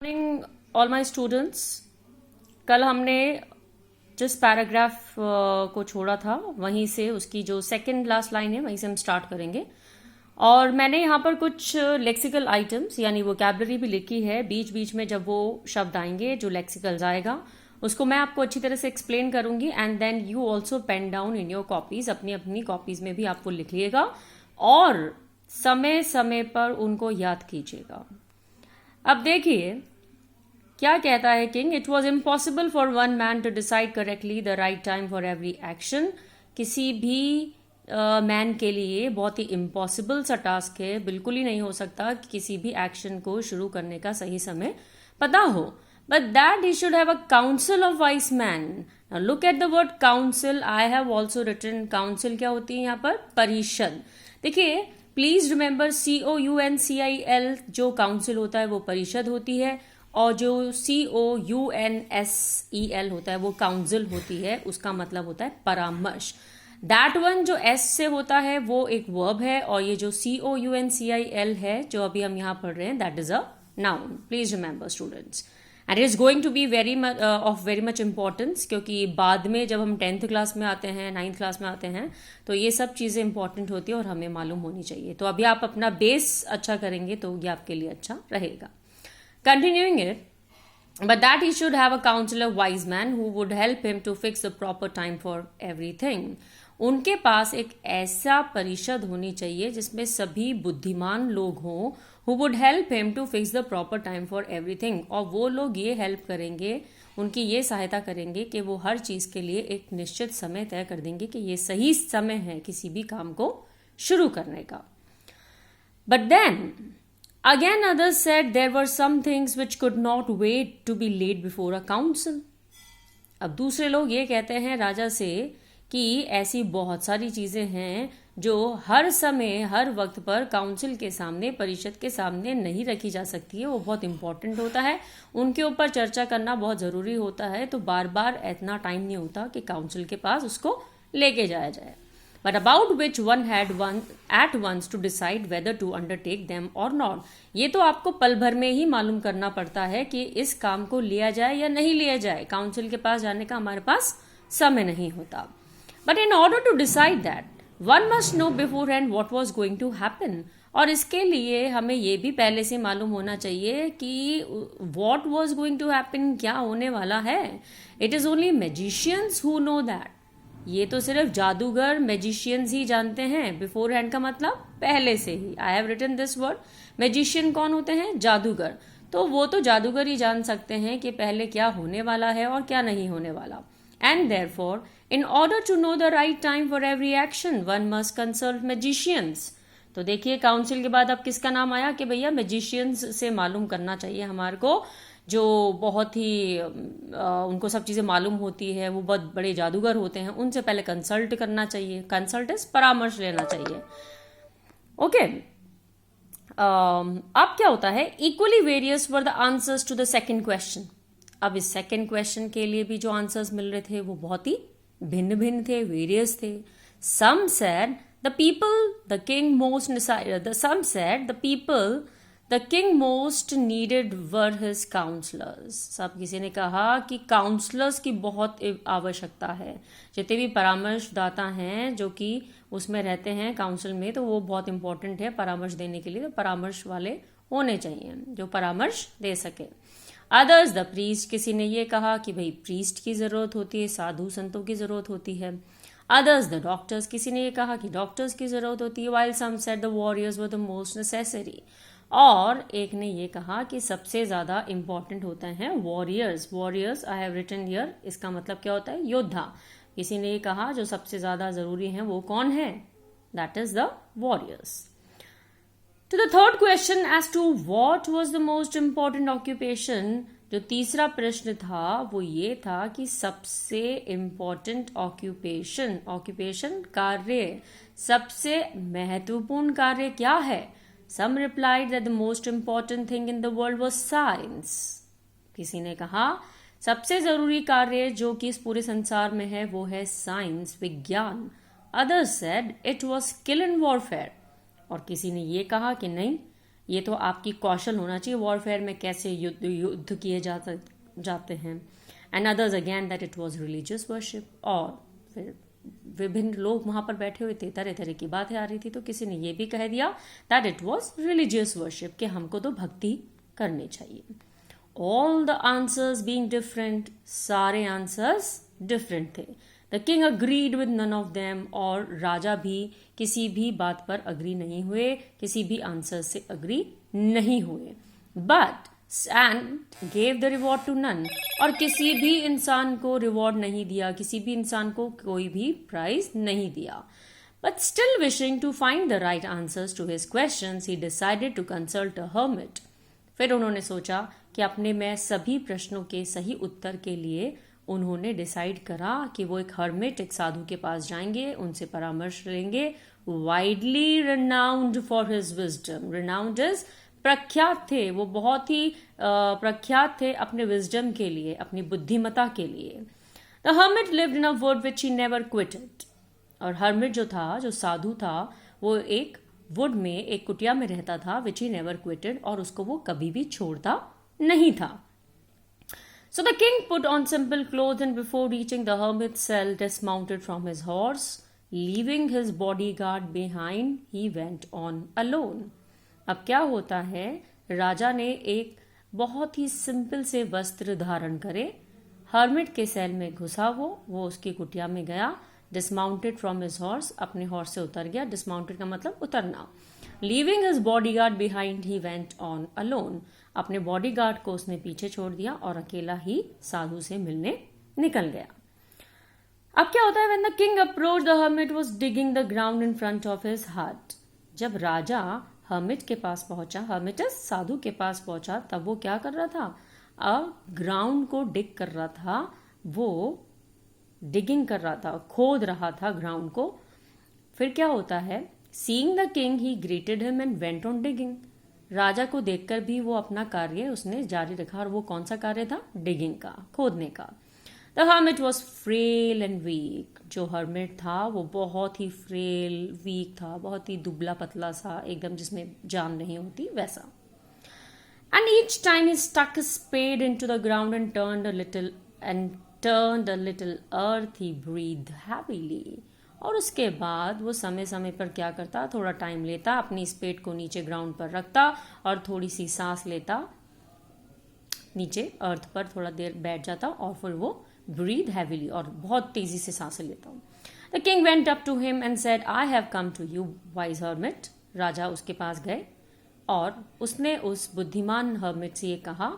Morning all my students. कल हमने जिस पैराग्राफ को छोड़ा था वहीं से उसकी जो सेकंड लास्ट लाइन है वहीं से हम स्टार्ट करेंगे। और मैंने यहाँ पर कुछ लेक्सिकल आइटम्स यानी वोकैबलरी भी लिखी है। बीच बीच में जब वो शब्द आएंगे जो लेक्सिकल्स आएगा उसको मैं आपको अच्छी तरह से एक्सप्लेन करूंगी and then you also pen down in your copies. अपनी अपनी कॉपीज में भी आप वो लिख लिएगा और समय समय पर उनको याद कीजिएगा। अब देखिए क्या कहता है king. It was impossible for one man to decide correctly the right time for every action. किसी भी मैन के लिए बहुत ही इम्पॉसिबल सा टास्क है, बिल्कुल ही नहीं हो सकता कि किसी भी एक्शन को शुरू करने का सही समय पता हो। But that he should have a council of wise man. Look at the word council. I have also written council क्या होती है यहाँ पर? परिषद। देखिए प्लीज रिमेंबर COUNCIL जो काउंसिल होता है वो परिषद होती है और जो COUNSEL होता है वो काउंसिल होती है। उसका मतलब होता है परामर्श। दैट वन जो S से होता है वो एक वर्ब है और ये जो COUNCIL है जो अभी हम यहाँ पढ़ रहे हैं that is a noun. Please remember students and it is going to be very much importance क्योंकि बाद में जब हम 10th क्लास में आते हैं 9th क्लास में आते हैं तो ये सब चीज़ें इंपॉर्टेंट होती है और हमें मालूम होनी चाहिए। तो अभी आप अपना बेस अच्छा करेंगे तो ये आपके लिए अच्छा रहेगा। Continuing it, but that he should have a counsel of wise man who would help him to fix the proper time for everything. उनके पास एक ऐसा परिषद होनी चाहिए जिसमें सभी बुद्धिमान लोग हों who would help him to fix the proper time for everything। और वो लोग ये हेल्प करेंगे, उनकी ये सहायता करेंगे कि वो हर चीज़ के लिए एक निश्चित समय तय कर देंगे कि ये सही समय है किसी भी काम को शुरू करने का। But then again others said there were some things which could not wait to be laid before a council। अब दूसरे लोग ये कहते हैं राजा से कि ऐसी बहुत सारी चीजें हैं जो हर समय हर वक्त पर काउंसिल के सामने परिषद के सामने नहीं रखी जा सकती है, वो बहुत इंपॉर्टेंट होता है, उनके ऊपर चर्चा करना बहुत जरूरी होता है। तो बार बार इतना टाइम नहीं होता कि काउंसिल के पास उसको लेके जाया जाए। But about which one had at once to decide whether to undertake them or not। ये तो आपको पल भर में ही मालूम करना पड़ता है कि इस काम को लिया जाए या नहीं लिया जाए। काउंसिल के पास जाने का हमारे पास समय नहीं होता। But in order to decide that, one must know beforehand what was going to happen। और इसके लिए हमें ये भी पहले से मालूम होना चाहिए कि what was going to happen क्या होने वाला है। It is only magicians who know that। ये तो सिर्फ जादूगर मैजिशियंस ही जानते हैं। बिफोर हैंड का मतलब पहले से ही। I have written this word. Magician कौन होते हैं? जादूगर। तो वो तो जादूगर ही जान सकते हैं कि पहले क्या होने वाला है और क्या नहीं होने वाला। And therefore in order to know the right time for every action one must consult magicians. तो देखिए काउंसिल के बाद अब किसका नाम आया कि भैया मैजिशियंस से मालूम करना चाहिए हमारे को, जो बहुत ही उनको सब चीज़ें मालूम होती है, वो बहुत बड़े जादूगर होते हैं, उनसे पहले कंसल्ट करना चाहिए। कंसल्ट इज परामर्श लेना चाहिए। ओके अब क्या होता है? Equally various were the answers to the second question. अब इस सेकंड क्वेश्चन के लिए भी जो आंसर्स मिल रहे थे वो बहुत ही भिन्न भिन्न थे, वेरियस थे। Some said the people the king most decided, some said the people the king most needed were his counsellors. सब किसी ने कहा कि काउंसलर्स की बहुत आवश्यकता है। जितने भी परामर्शदाता हैं जो कि उसमें रहते हैं काउंसिल में तो वो बहुत इंपॉर्टेंट है परामर्श देने के लिए। तो परामर्श वाले होने चाहिए जो परामर्श दे सके। अदर्स द प्रीस्ट, किसी ने ये कहा कि भाई प्रीस्ट की जरूरत होती है, साधु संतों की जरूरत होती है। अदर्स द डॉक्टर्स, किसी ने ये कहा कि डॉक्टर्स की जरूरत होती है। While some said the warriors were the most necessary. और एक ने ये कहा कि सबसे ज्यादा इंपॉर्टेंट होते हैं warriors. Warriors I have written here, इसका मतलब क्या होता है? योद्धा। किसी ने ये कहा जो सबसे ज्यादा जरूरी है वो कौन है? That is the warriors. To the third question as to what was the most important occupation, जो तीसरा प्रश्न था वो ये था कि सबसे इंपॉर्टेंट ऑक्यूपेशन कार्य, सबसे महत्वपूर्ण कार्य क्या है? Some replied that the most important thing in the world was science। किसी ने कहा सबसे जरूरी कार्य जो कि इस पूरे संसार में है वो है साइंस, विज्ञान। Others said it was skill in warfare। और किसी ने ये कहा कि नहीं, ये तो आपकी कौशल होना चाहिए वॉरफेयर में, कैसे युद्ध किए जाते हैं. And others again that it was religious worship. और फिर विभिन्न लोग वहां पर बैठे हुए थे, तरह तरह की बातें आ रही थी, तो किसी ने ये भी कह दिया that it was religious worship, कि हमको तो भक्ति करनी चाहिए. All the answers being different, सारे आंसर्स डिफरेंट थे. The king agreed with none of them, और राजा भी किसी भी बात पर अग्री नहीं हुए, किसी भी आंसर से अग्री नहीं हुए. But and gave the reward to none, और किसी भी इंसान को रिवॉर्ड नहीं दिया, किसी भी इंसान को कोई भी प्राइज नहीं दिया. But still wishing to find the right answers to his questions, he decided to consult a hermit. फिर उन्होंने सोचा कि अपने में सभी प्रश्नों के सही उत्तर के लिए उन्होंने डिसाइड करा कि वो एक हर्मिट, एक साधु के पास जाएंगे, उनसे परामर्श लेंगे. Widely renowned for his wisdom. Renowned is प्रख्यात थे, वो बहुत ही प्रख्यात थे अपने विजडम के लिए, अपनी बुद्धिमता के लिए. The hermit lived in a wood which he never quitted. और हर्मिट जो था, जो साधु था, वो एक वुड में, एक कुटिया में रहता था, विच ही नेवर क्विटेड, और उसको वो कभी भी छोड़ता नहीं था. So the king put on simple clothes and before reaching the hermit's cell dismounted from his horse. Leaving his bodyguard behind, he went on alone. अब क्या होता है, राजा ने एक बहुत ही सिंपल से वस्त्र धारण करे, हर्मिट के सेल में घुसा, वो उसकी कुटिया में गया. डिसमाउंटेड फ्रॉम हिज हॉर्स, अपने हॉर्स से उतर गया. डिसमाउंटेड का मतलब उतरना. Leaving his bodyguard behind, he went on alone. अपने बॉडीगार्ड को उसने पीछे छोड़ दिया और अकेला ही साधु से मिलने निकल गया. अब क्या होता है, when the king approach the hermit was digging the ground in front of his हट. जब राजा हर्मिट के पास पहुंचा, हर्मिटस साधु के पास पहुंचा, तब वो क्या कर रहा था, ग्राउंड को डिग कर रहा था. वो डिगिंग कर रहा था, खोद रहा था ग्राउंड को. फिर क्या होता है, seeing the king he greeted him and went on digging. राजा को देखकर भी वो अपना कार्य उसने जारी रखा. और वो कौन सा कार्य था, डिगिंग का, खोदने का. The hermit was frail and weak. जो हर्मिट था वो बहुत ही फ्रेल, वीक था, बहुत ही दुबला पतला सा, एकदम जिसमें जान नहीं होती वैसा. And each time he stuck his spade into the ground and turned a little earth, he breathed heavily. और उसके बाद वो समय समय पर क्या करता, थोड़ा टाइम लेता, अपनी स्पेड को नीचे ग्राउंड पर रखता और थोड़ी सी सांस लेता, नीचे अर्थ पर थोड़ा देर बैठ जाता और फिर वो ब्रीथ हैवीली, और बहुत तेजी से सांसें लेता. The king went up to him and said, I have come to you wise hermit. राजा उसके पास गए और उसने उस बुद्धिमान हर्मिट से ये कहा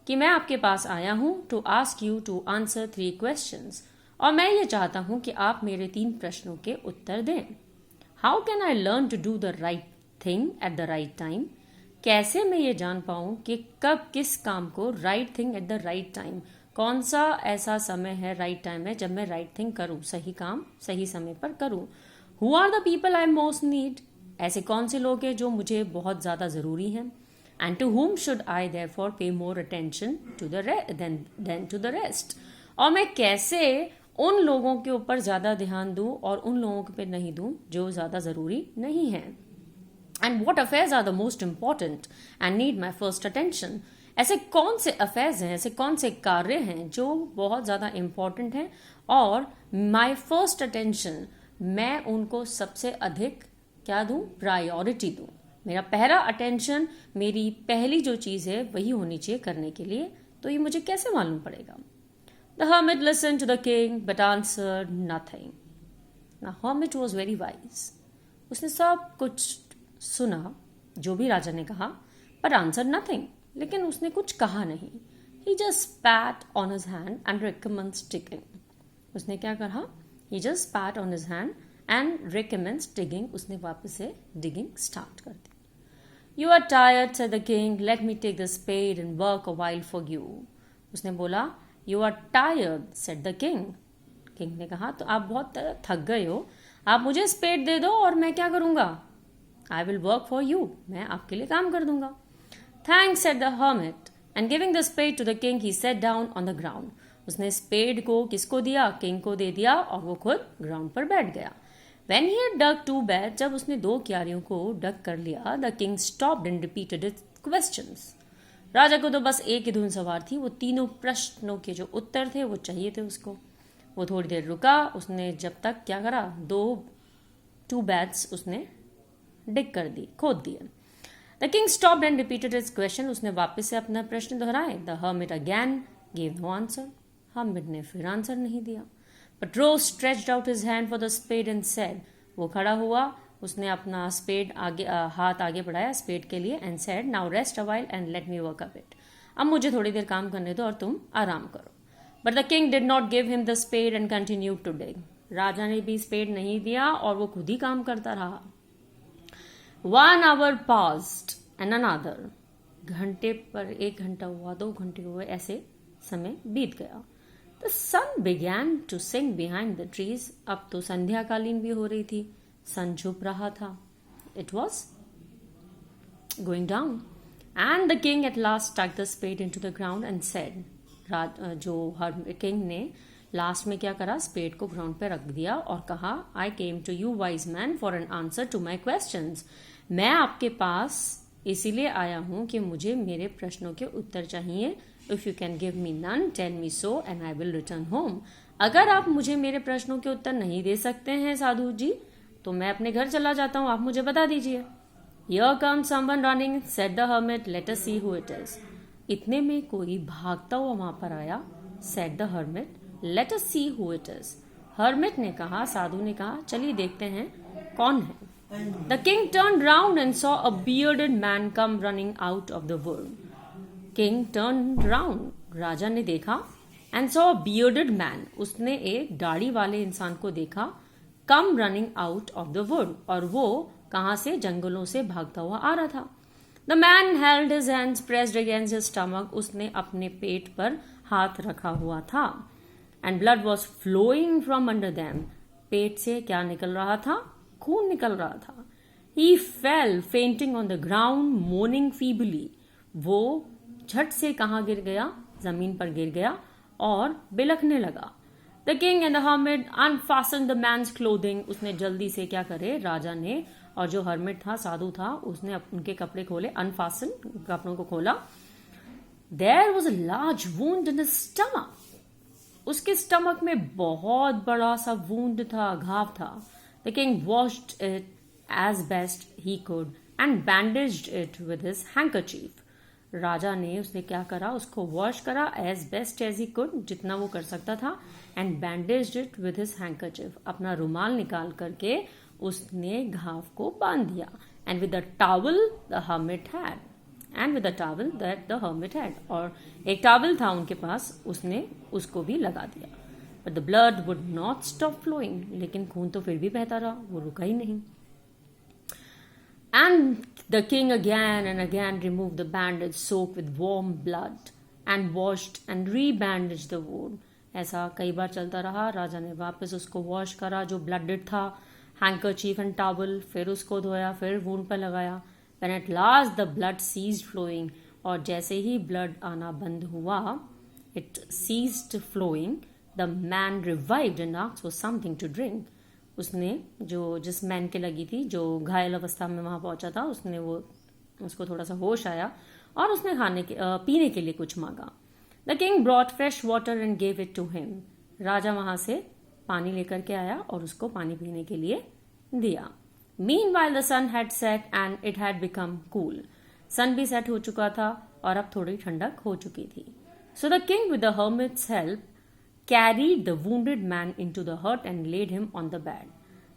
कि मैं आपके पास आया हूं to ask you to answer 3 questions, और मैं ये चाहता हूं कि आप मेरे 3 प्रश्नों के उत्तर दें. How can I learn to do the right thing at the right time. कैसे मैं ये जान पाऊं कि कब किस काम को, right thing at the right time, कौन सा ऐसा समय है, राइट टाइम है जब मैं राइट थिंग करूं, सही काम सही समय पर करूं. Who are the people I most need. ऐसे कौन से लोग हैं जो मुझे बहुत ज्यादा जरूरी हैं. And to whom should I therefore pay more attention to than to the rest? और मैं कैसे उन लोगों के ऊपर ज्यादा ध्यान दूं और उन लोगों पे नहीं दूं जो ज्यादा जरूरी नहीं है. And what affairs are the most important and need my first attention? ऐसे कौन से अफेयर्स हैं, ऐसे कौन से कार्य हैं जो बहुत ज्यादा इंपॉर्टेंट हैं और माई फर्स्ट अटेंशन, मैं उनको सबसे अधिक क्या दूं, प्रायोरिटी दूं. मेरा पहला अटेंशन, मेरी पहली जो चीज है वही होनी चाहिए करने के लिए. तो ये मुझे कैसे मालूम पड़ेगा. The hermit listened to the king but answered nothing. Now hermit was very wise. उसने सब कुछ सुना जो भी राजा ने कहा, but answered nothing. लेकिन उसने कुछ कहा नहीं. He just spat on his hand and recommenced digging. उसने क्या कहा, he just spat on his hand and recommenced digging. उसने वापस से digging start कर दी. You are tired, said the king. Let me take the spade and work a while for you. उसने बोला, You are tired, said the king. King ने कहा, तो आप बहुत थक गए हो, आप मुझे स्पेड दे दो और मैं क्या करूंगा, I will work for you. मैं आपके लिए काम कर दूंगा. Thanks, said the hermit. And giving the spade to the king, he sat down on the ground. उसने स्पेड को किसको दिया, किंग को दे दिया और वो खुद ग्राउंड पर बैठ गया. When he had dug 2 beds, जब उसने 2 क्यारियों को डग कर लिया, the king stopped and repeated his questions. राजा को तो बस एक ही धुन सवार थी, वो तीनों प्रश्नों के जो उत्तर थे वो चाहिए थे उसको. वो थोड़ी देर रुका, उसने जब तक क्या करा, 2 beds उसने डिग कर दी, खोद दिए. The king stopped and repeated his question. उसने वापस से अपना प्रश्न दोहराए. The hermit again gave no answer. hermit ने फिर आंसर नहीं दिया. But Rose stretched out his hand for the spade and said, वो खड़ा हुआ, उसने अपना स्पेड आगे हाथ आगे बढ़ाया स्पेड के लिए and said, now rest a while and let me work a bit. अब मुझे थोड़ी देर काम करने दो और तुम आराम करो. But the king did not give him the spade and continued to dig. राजा ने भी स्पेड नहीं दिया और वो खुद ही काम करता रहा. 1 hour passed and another. घंटे पर 1 घंटा हुआ, 2 घंटे हुए, ऐसे समय बीत गया. The sun began to sink behind the trees. अब तो संध्याकालीन भी हो रही थी, सन छुप रहा था. It was going down. And the king at last stuck the spade into the ground and said, जो किंग ने लास्ट में क्या करा, स्पेड को ग्राउंड पे रख दिया और कहा, I came to you wise man for an answer to my questions. मैं आपके पास इसीलिए आया हूं कि मुझे मेरे प्रश्नों के उत्तर चाहिए. If you can give me none, tell me so and I will return home. अगर आप मुझे मेरे प्रश्नों के उत्तर नहीं दे सकते हैं साधु जी, तो मैं अपने घर चला जाता हूँ, आप मुझे बता दीजिए. Here comes someone running, said the hermit. Let us see who it is. इतने में कोई भागता हुआ वहां पर आया. Said the hermit. Let us see who it is. Hermit ने कहा, साधु ने कहा, चलिए देखते हैं कौन है. The king turned round and saw a bearded man come running out of the wood. King turned round. राजा ने देखा and saw a bearded man. उसने एक दाढ़ी वाले इंसान को देखा. Come running out of the wood. और वो कहाँ से, जंगलों से भागता हुआ आ रहा था. The man held his hands pressed against his stomach. उसने अपने पेट पर हाथ रखा हुआ था. And blood was flowing from under them. पेट से क्या निकल रहा था, खून निकल रहा था. He fell fainting on the ground, moaning feebly. वो झट से कहाँ गिर गया, जमीन पर गिर गया और बिलखने लगा. The king and the hermit unfastened the man's clothing. उसने जल्दी से क्या करे, राजा ने और जो hermit था, साधु था, उसने उनके कपड़े खोले. Unfasten, कपड़ों को खोला. There was a large wound in his stomach. उसके स्टमक में बहुत बड़ा सा वूंड था, घाव था. The king washed it as best he could and bandaged it with his handkerchief. राजा ने उसने क्या करा, उसको वॉश करा as best as he could, जितना वो कर सकता था, and bandaged it with his handkerchief. अपना रुमाल निकाल करके उसने घाव को बांध दिया. And with the towel the hermit had. And with the towel that the hermit had. और एक टावल था उनके पास, उसने उसको भी लगा दिया. But the blood would not stop flowing. लेकिन खून तो फिर भी बहता रहा, वो रुका ही नहीं. And the king again and again removed the bandage soaked with warm blood and washed and rebandaged the wound. ऐसा कई बार चलता रहा. राजा ने वापस उसको वॉश करा जो ब्लडेड था, हैंकरचीफ एंड टॉवल, फिर उसको धोया, फिर वूंड पर लगाया. When at last the blood ceased flowing, और जैसे ही ब्लड आना बंद हुआ, it ceased flowing, the man revived and asked for something to drink. उसने जो जिस मैन के लगी थी, जो घायल अवस्था में वहां पहुंचा था, उसको थोड़ा सा होश आया और उसने पीने के लिए कुछ मांगा. The king brought fresh water and gave it to him. राजा वहां से पानी लेकर के आया और उसको पानी पीने के लिए दिया. Meanwhile the sun had set and it had become cool. सन भी सेट हो चुका था और अब थोड़ी ठंडक हो चुकी थी. So the king with the hermit's help carried the wounded man into the hut and laid him on the bed.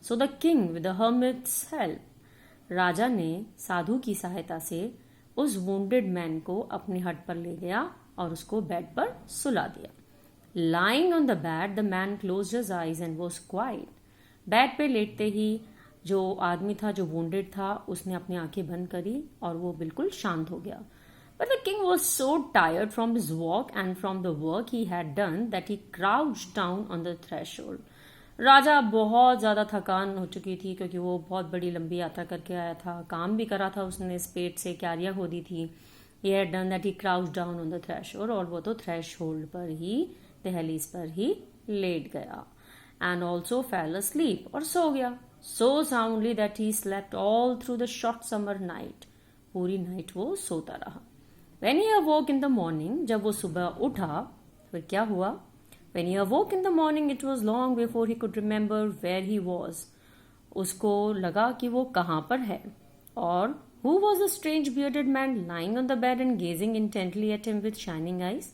So the king with the hermit's help, राजा ने साधु की सहायता से उस wounded man को अपने हट पर ले गया और उसको बेड पर सुला दिया. Lying on the bed, the man closed his eyes and was quiet. Bed पे लेटते ही जो आदमी था, जो wounded था, उसने अपनी आंखें बंद करी और वो बिल्कुल शांत हो गया. But the king was so tired from his walk and from the work he had done that he crouched down on the threshold. राजा बहुत ज्यादा थकान हो चुकी थी क्योंकि वो बहुत बड़ी लंबी यात्रा करके आया था, काम भी करा था उसने, स्पेड से क्यारियां खोदी थी. He had done that, he crouched down on the threshold, और वो तो थ्रेशहोल्ड पर ही, दहलीज पर ही लेट गया. And also fell asleep, और सो गया. so soundly that he slept all through the short summer night. पूरी नाइट वो सोता रहा. When he awoke in the morning, जब वो सुबह उठा, फिर क्या हुआ? When he awoke in the morning, it was long before he could remember where he was. उसको लगा कि वो कहाँ पर है. और who was the strange bearded man lying on the bed and gazing intently at him with shining eyes?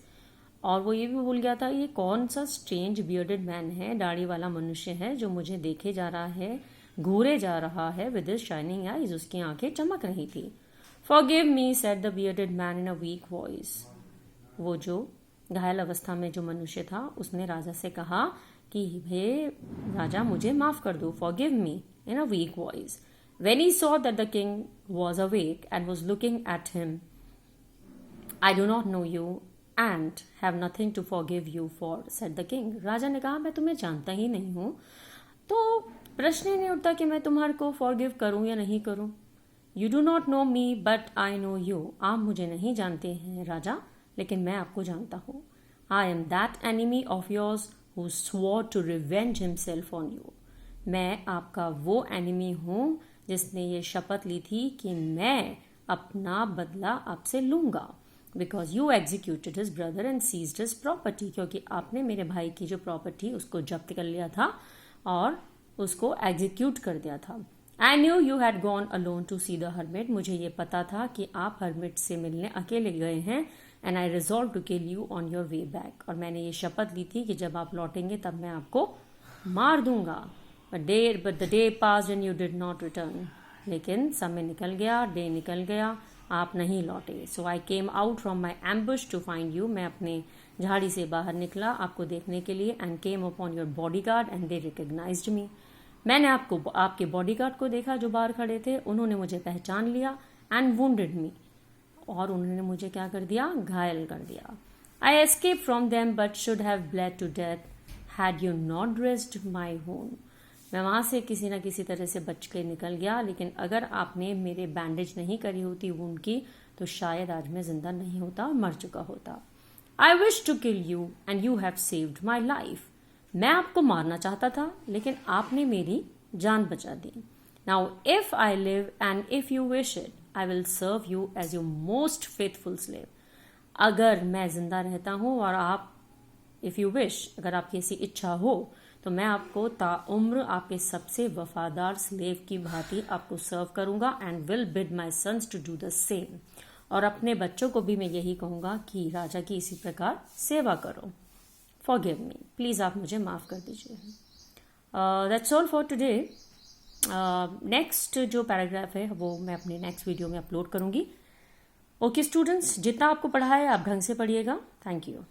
और वो ये भी भूल गया था ये कौन सा स्ट्रेंज बियर्डेड मैन है, दाढ़ी वाला मनुष्य है जो मुझे देखे जा रहा है, घूरे जा रहा है विद हिज शाइनिंग आईज. उसकी आंखें चमक रही थी. Forgive me said the bearded man in a week voice. वो जो घायल अवस्था में जो मनुष्य था उसने राजा से कहा कि हे राजा मुझे माफ कर दो. Forgive me in a week voice. When he saw that the king was awake and was looking at him, I do not know you and have nothing to forgive you for, said the king. राजा ने कहा मैं तुम्हें जानता ही नहीं हूँ तो प्रश्न ही नहीं उठता कि मैं तुम्हारे को फॉरगिव करूँ या नहीं करूँ. You do not know me but I know you. आप मुझे नहीं जानते हैं राजा लेकिन मैं आपको जानता हूँ. I am that enemy of yours who swore to revenge himself on you. मैं आपका वो एनिमी हूँ जिसने ये शपथ ली थी कि मैं अपना बदला आपसे लूंगा. Because you executed his brother and seized his property. क्योंकि आपने मेरे भाई की जो प्रॉपर्टी उसको जब्त कर लिया था और उसको एग्जीक्यूट कर दिया था. I knew you had gone alone to see the hermit. मुझे ये पता था कि आप हर्मिट से मिलने अकेले गए हैं. And I resolve to kill you on your way back. और मैंने ये शपथ ली थी कि जब आप लौटेंगे तब मैं आपको मार दूंगा. But the day passed and you did not return. लेकिन समय निकल गया, डे निकल गया, आप नहीं लौटे. So I came out from my ambush to find you. मैं अपने झाड़ी से बाहर निकला आपको देखने के लिए. And came upon your bodyguard and they recognized me. मैंने आपके बॉडीगार्ड को देखा जो बाहर खड़े थे. उन्होंने मुझे पहचान लिया. And wounded me. और उन्होंने मुझे क्या कर दिया? घायल कर दिया. I escaped from them but should have bled to death had you not dressed my wound. मैं वहाँ से किसी न किसी तरह से बच के निकल गया लेकिन अगर आपने मेरे बैंडेज नहीं करी होती वुंड की तो शायद आज मैं जिंदा नहीं होता और मर चुका होता. I wish to kill you and you have saved my life. मैं आपको मारना चाहता था लेकिन आपने मेरी जान बचा दी. Now if I live and if you wish it I will serve you as your most faithful slave. अगर मैं जिंदा रहता हूँ और आप इफ यू विश अगर आपकी ऐसी इच्छा हो तो मैं आपको ताउम्र आपके सबसे वफादार स्लेव की भांति आपको सर्व करूंगा. And will bid my sons to do the same. और अपने बच्चों को भी मैं यही कहूंगा कि राजा की इसी प्रकार सेवा करो. Forgive me. प्लीज आप मुझे माफ कर दीजिए. That's all for today. Next जो पैराग्राफ है वो मैं अपने नेक्स्ट वीडियो में अपलोड करूंगी. ओके स्टूडेंट्स, जितना आपको पढ़ा है आप ढंग से पढ़िएगा. Thank you.